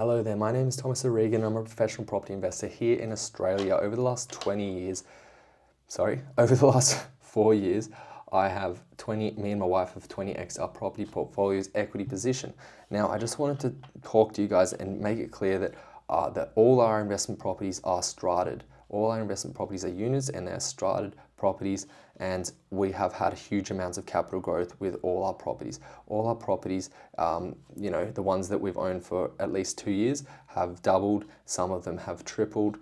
Hello there, my name is Thomas O'Regan. I'm a professional property investor here in Australia. Over the last 4 years, me and my wife have 20x our property portfolio's equity position. Now, I just wanted to talk to you guys and make it clear that all our investment properties are strated. All our investment properties are units and they're strated properties, and we have had huge amounts of capital growth with all our properties. All our properties, the ones that we've owned for at least 2 years have doubled. Some of them have tripled.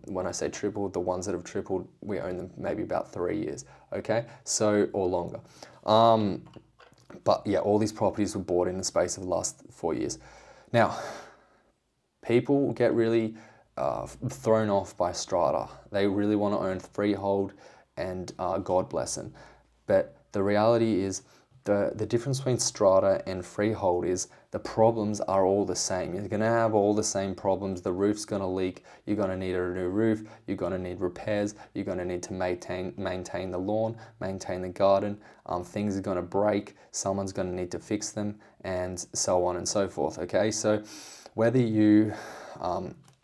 When I say tripled, the ones that have tripled, we own them maybe about 3 years, okay? So, or longer. But yeah, all these properties were bought in the space of the last 4 years. Now, people get really thrown off by strata. They really want to own freehold, and God bless them. But the reality is the difference between strata and freehold is the problems are all the same. You're going to have all the same problems. The roof's going to leak. You're going to need a new roof. You're going to need repairs. You're going to need to maintain the lawn, maintain the garden. Things are going to break. Someone's going to need to fix them, and so on and so forth. Okay, so whether you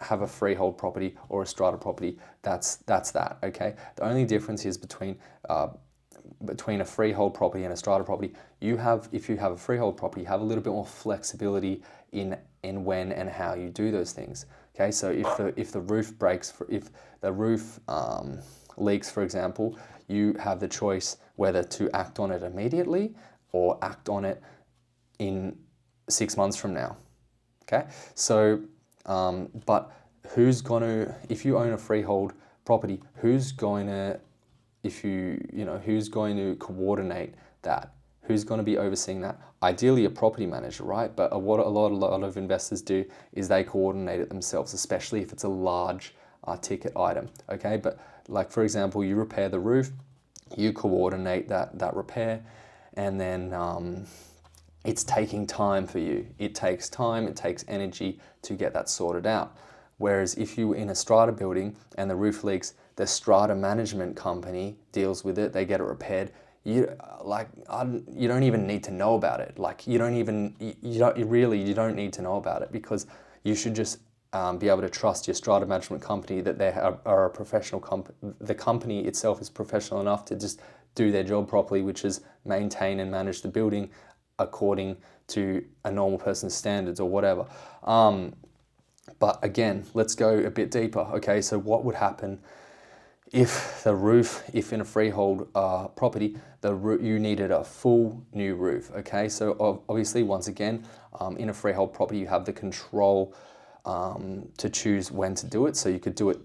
have a freehold property or a strata property, that's that, okay? The only difference is between a freehold property and a strata property. If you have a freehold property, you have a little bit more flexibility in when and how you do those things. Okay, so if the roof breaks, if the roof leaks, for example, you have the choice whether to act on it immediately or act on it in 6 months from now. Okay, so but if you own a freehold property, who's going to coordinate that? Who's going to be overseeing that? Ideally, a property manager, right? But what a lot of investors do is they coordinate it themselves, especially if it's a large ticket item. Okay, but like for example, you repair the roof, you coordinate that repair, and then it's taking time for you. It takes time, it takes energy to get that sorted out. Whereas if you're in a strata building and the roof leaks, the strata management company deals with it, they get it repaired. You don't even need to know about it. Like you don't need to know about it, because you should just be able to trust your strata management company that they are a professional company. The company itself is professional enough to just do their job properly, which is maintain and manage the building according to a normal person's standards or whatever. But again, let's go a bit deeper. Okay, so what would happen if in a freehold property, you needed a full new roof? Okay, so obviously, once again, in a freehold property, you have the control to choose when to do it. So you could do it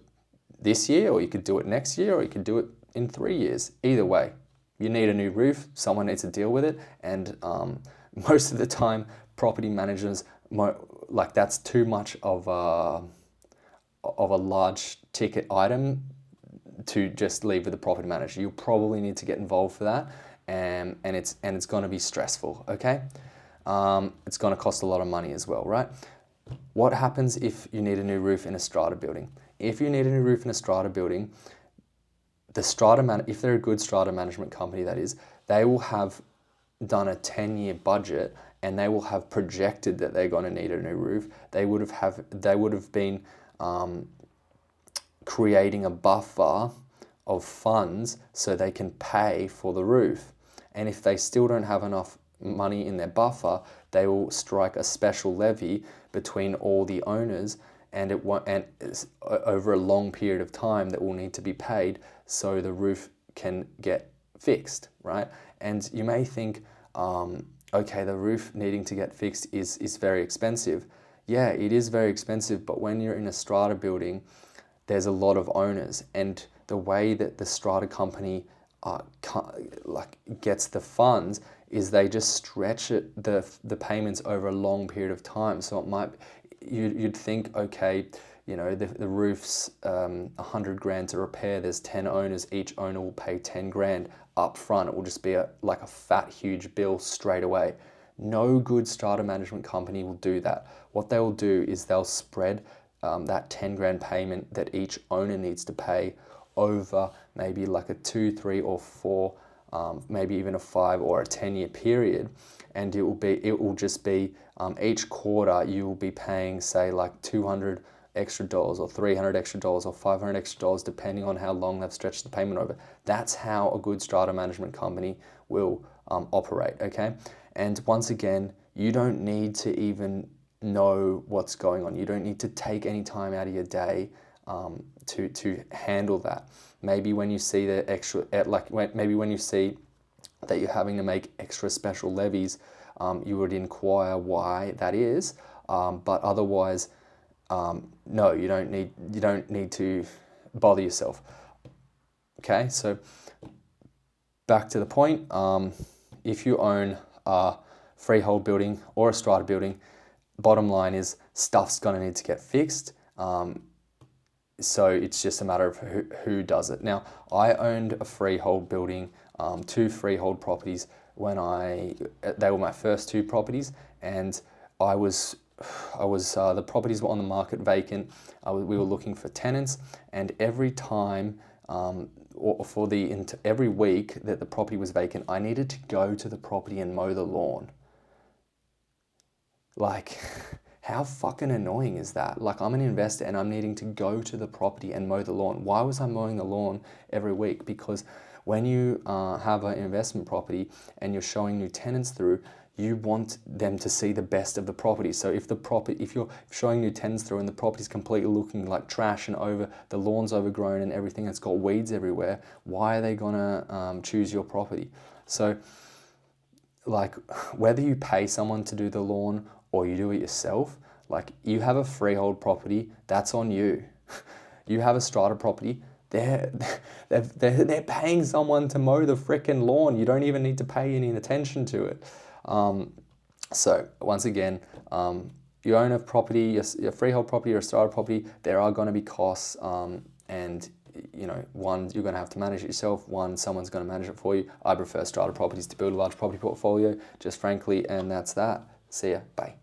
this year, or you could do it next year, or you could do it in 3 years. Either way, you need a new roof. Someone needs to deal with it, and most of the time, property managers, that's too much of a large ticket item to just leave with the property manager. You'll probably need to get involved for that, and it's going to be stressful. Okay, it's going to cost a lot of money as well, right? What happens if you need a new roof in a strata building? If you need a new roof in a strata building, if they're a good strata management company, that is, they will have done a 10-year budget, and they will have projected that they're going to need a new roof. They would have been creating a buffer of funds so they can pay for the roof. And if they still don't have enough money in their buffer, they will strike a special levy between all the owners, and over a long period of time that will need to be paid so the roof can get fixed, right? And you may think, okay, the roof needing to get fixed is very expensive. Yeah, it is very expensive, but when you're in a strata building, there's a lot of owners, and the way that the strata company gets the funds is they just stretch the payments over a long period of time. So you'd think, okay, the roof's 100 grand to repair. There's 10 owners. Each owner will pay 10 grand up front. It will just be a fat, huge bill straight away. No good strata management company will do that. What they will do is they'll spread that 10 grand payment that each owner needs to pay over maybe like a 2, 3, or 4 maybe even a 5 or a 10-year period, and it will just be each quarter you will be paying, say, like $200 extra dollars or $300 extra dollars or $500 extra dollars, depending on how long they've stretched the payment over. That's how a good strata management company will operate, okay? And once again, you don't need to even know what's going on. You don't need to take any time out of your day to handle that. Maybe when you see the extra, maybe when you see that you're having to make extra special levies, you would inquire why that is. But otherwise, no, you don't need to bother yourself. Okay, so back to the point. If you own a freehold building or a strata building, bottom line is stuff's going to need to get fixed. So it's just a matter of who does it. Now, I owned a freehold building, 2 freehold properties when they were my first 2 properties, and the properties were on the market vacant. We were looking for tenants, and every time, every week that the property was vacant, I needed to go to the property and mow the lawn. Like, how fucking annoying is that? Like, I'm an investor and I'm needing to go to the property and mow the lawn. Why was I mowing the lawn every week? Because when you have an investment property and you're showing new tenants through, you want them to see the best of the property. So if you're showing new tenants through and the property's completely looking like trash and the lawn's overgrown and everything, it's got weeds everywhere, why are they gonna choose your property? So, like, whether you pay someone to do the lawn or you do it yourself, like, you have a freehold property, that's on you. You have a strata property, they're paying someone to mow the frickin' lawn. You don't even need to pay any attention to it. So once again, you own a property, your freehold property or a strata property, there are going to be costs, and one, you're going to have to manage it yourself, one, someone's going to manage it for you. I prefer strata properties to build a large property portfolio, just frankly, and that's that. See ya, bye.